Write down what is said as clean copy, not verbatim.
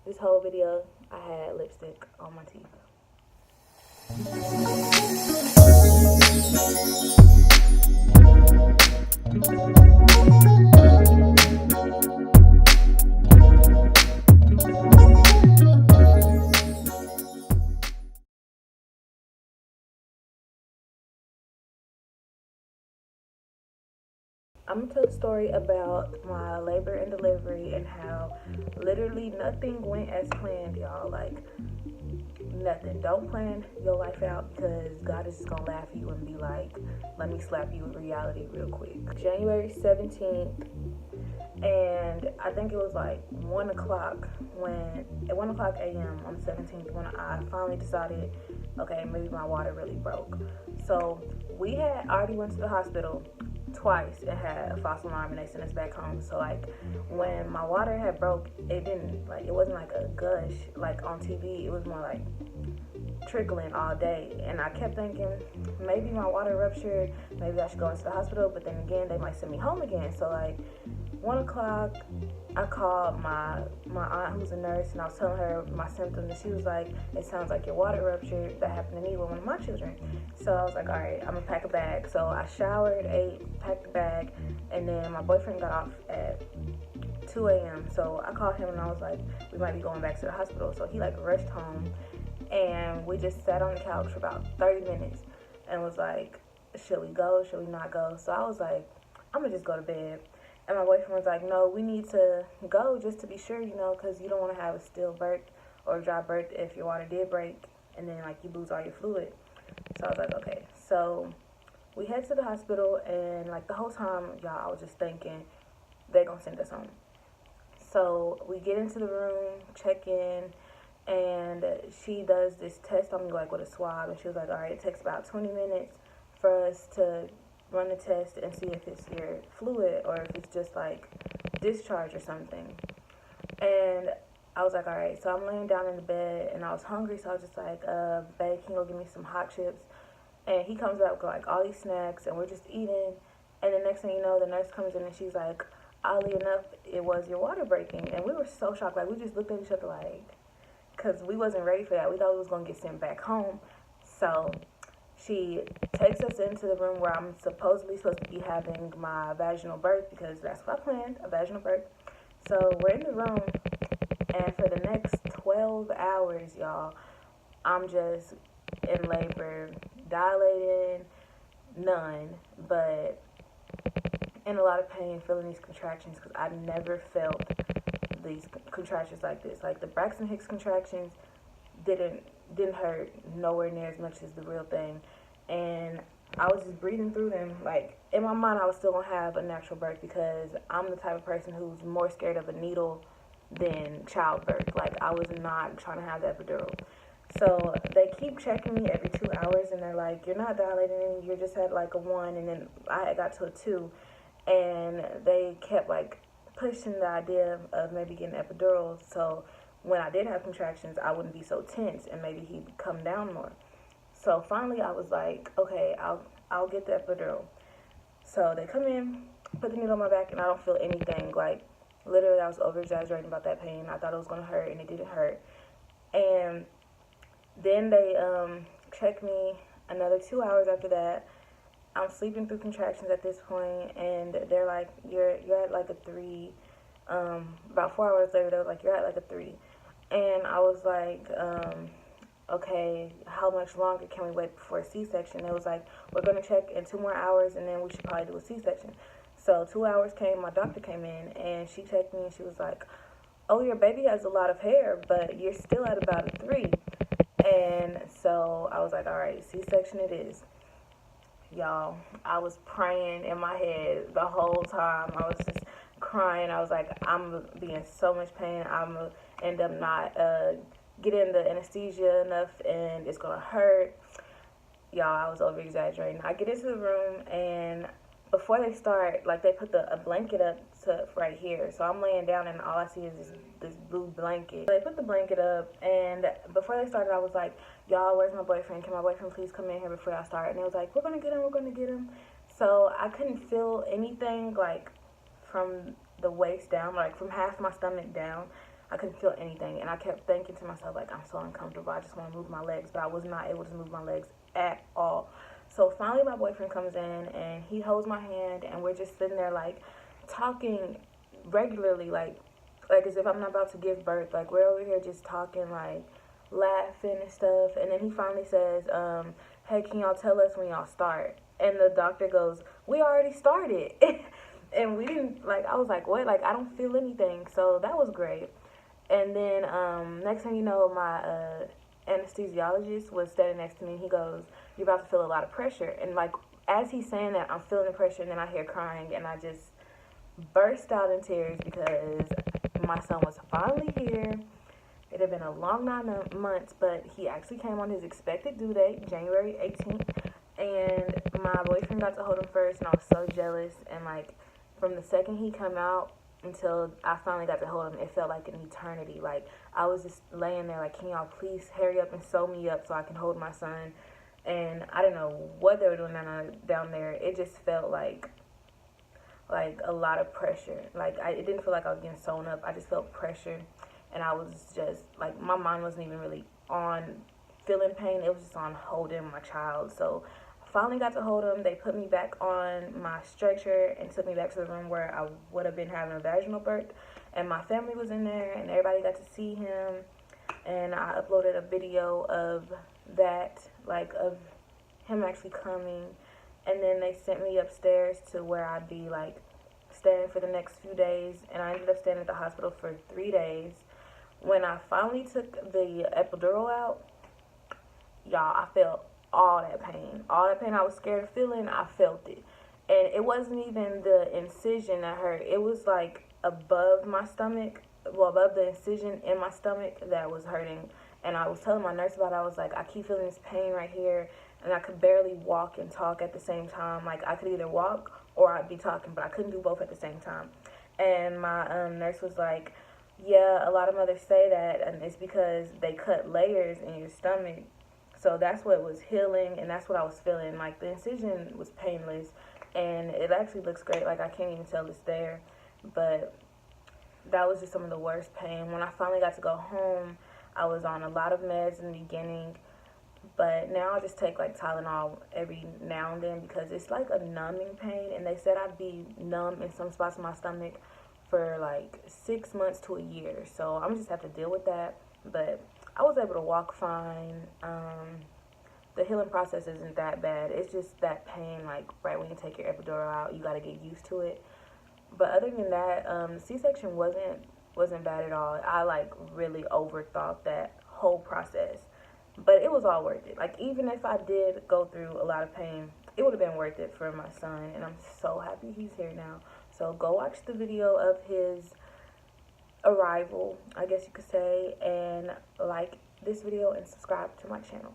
This whole video, I had lipstick on my teeth. I'm gonna tell the story about my labor and delivery and how literally nothing went as planned, y'all. Like, nothing. Don't plan your life out because God is just gonna laugh at you and be like, let me slap you with reality real quick. January 17th, and I think it was like 1 o'clock at 1 o'clock a.m. on the 17th when I finally decided, okay, maybe my water really broke. So we had already went to the hospital twice and had a false alarm and they sent us back home. So like when my water had broke, it wasn't like a gush like on TV. It was more like trickling all day, and I kept thinking maybe my water ruptured, maybe I should go into the hospital, but then again they might send me home again. So like 1 o'clock, I called my aunt who's a nurse, and I was telling her my symptoms, and she was like, it sounds like your water ruptured. That happened to me with one of my children. So I was like, all right, I'm gonna pack a bag. So I showered, ate, packed the bag, and then my boyfriend got off at 2 a.m. So I called him and I was like, we might be going back to the hospital. So he like rushed home, and we just sat on the couch for about 30 minutes and was like, should we go, should we not go? So I was like, I'm gonna just go to bed. And my boyfriend was like, no, we need to go just to be sure, because you don't want to have a stillbirth or a dry birth if your water did break and then like you lose all your fluid. So I was like, okay. So we head to the hospital, and like the whole time, y'all, I was just thinking they're gonna send us home. So we get into the room, check in, and she does this test on me like with a swab, and she was like, all right, it takes about 20 minutes for us to run the test and see if it's your fluid or if it's just like discharge or something. And I was like, all right. So I'm laying down in the bed and I was hungry, so I was just like, babe, can you go give me some hot chips? And he comes up with like all these snacks, and we're just eating. And the next thing you know, the nurse comes in and she's like, oddly enough, it was your water breaking. And we were so shocked. Like, we just looked at each other like, because we wasn't ready for that. We thought we was going to get sent back home. So she takes us into the room where I'm supposedly supposed to be having my vaginal birth, because that's what I planned, a vaginal birth. So we're in the room, and for the next 12 hours, y'all, I'm just in labor, dilating, none, but in a lot of pain, feeling these contractions, because I've never felt these contractions like this. Like the Braxton Hicks contractions didn't hurt nowhere near as much as the real thing, and I was just breathing through them. Like in my mind, I was still gonna have a natural birth because I'm the type of person who's more scared of a needle than childbirth. Like I was not trying to have the epidural. So they keep checking me every 2 hours, and they're like, you're not dilating, you're just at like a 1, and then I got to a 2, and they kept like pushing the idea of maybe getting epidural, so when I did have contractions, I wouldn't be so tense and maybe he'd come down more. So finally, I was like, okay, I'll get the epidural. So they come in, put the needle on my back, and I don't feel anything. Like literally, I was over exaggerating about that pain. I thought it was gonna hurt, and it didn't hurt. And then they checked me another 2 hours after that. I'm sleeping through contractions at this point, and they're like, you're at like a 3. About 4 hours later, they were like, you're at like a 3. And I was like, okay, how much longer can we wait before a C-section? It was like, we're going to check in 2 more hours, and then we should probably do a C-section. So 2 hours came, my doctor came in, and she checked me, and she was like, oh, your baby has a lot of hair, but you're still at about a 3. And so I was like, all right, C-section it is. Y'all, I was praying in my head the whole time. I was just crying. I was like, I'm be in so much pain. I'm going to end up not getting the anesthesia enough, and it's going to hurt. Y'all, I was over exaggerating. I get into the room, and before they start, like they put a blanket up to right here. So I'm laying down, and all I see is this blue blanket. They put the blanket up, and before they started, I was like, y'all, where's my boyfriend? Can my boyfriend please come in here before y'all start? And they was like, we're gonna get him. So I couldn't feel anything like from the waist down, like from half my stomach down. I couldn't feel anything, and I kept thinking to myself, like, I'm so uncomfortable, I just want to move my legs, but I was not able to move my legs at all. So finally my boyfriend comes in, and he holds my hand, and we're just sitting there, like, talking regularly, like as if I'm not about to give birth. Like, we're over here just talking, like, laughing and stuff. And then he finally says, hey, can y'all tell us when y'all start? And the doctor goes, we already started. And we didn't, like, I was like, what? Like, I don't feel anything. So that was great. And then next thing you know, my anesthesiologist was standing next to me. He goes, you're about to feel a lot of pressure. And, like, as he's saying that, I'm feeling the pressure, and then I hear crying, and I just burst out in tears because my son was finally here. It had been a long 9 months, but he actually came on his expected due date, January 18th. And my boyfriend got to hold him first, and I was so jealous. And, like, from the second he came out until I finally got to hold him, it felt like an eternity. Like, I was just laying there like, can y'all please hurry up and sew me up so I can hold my son? And I didn't know what they were doing down there. It just felt like a lot of pressure. Like, it didn't feel like I was getting sewn up. I just felt pressure, and I was just like, my mind wasn't even really on feeling pain. It was just on holding my child. So I finally got to hold him. They put me back on my stretcher and took me back to the room where I would have been having a vaginal birth, and my family was in there, and everybody got to see him. And I uploaded a video of that, like, of him actually coming. And then they sent me upstairs to where I'd be, like, staying for the next few days. And I ended up staying at the hospital for 3 days. When I finally took the epidural out, y'all, I felt all that pain. All that pain I was scared of feeling, I felt it. And it wasn't even the incision that hurt. It was, like, above my stomach, well, above the incision in my stomach that was hurting. And I was telling my nurse about it. I was like, I keep feeling this pain right here, and I could barely walk and talk at the same time. Like, I could either walk or I'd be talking, but I couldn't do both at the same time. And my nurse was like, yeah, a lot of mothers say that, and it's because they cut layers in your stomach. So that's what was healing, and that's what I was feeling. Like, the incision was painless, and it actually looks great. Like, I can't even tell it's there. But that was just some of the worst pain. When I finally got to go home, I was on a lot of meds in the beginning, but now I just take, like, Tylenol every now and then because it's like a numbing pain, and they said I'd be numb in some spots of my stomach for like 6 months to a year. So I'm just have to deal with that. But I was able to walk fine. The healing process isn't that bad. It's just that pain, like, right when you take your epidural out, you got to get used to it. But other than that, the C-section wasn't bad at all. I, like, really overthought that whole process, but it was all worth it. Like, even if I did go through a lot of pain, it would have been worth it for my son, and I'm so happy he's here now. So go watch the video of his arrival, I guess you could say, and like this video and subscribe to my channel.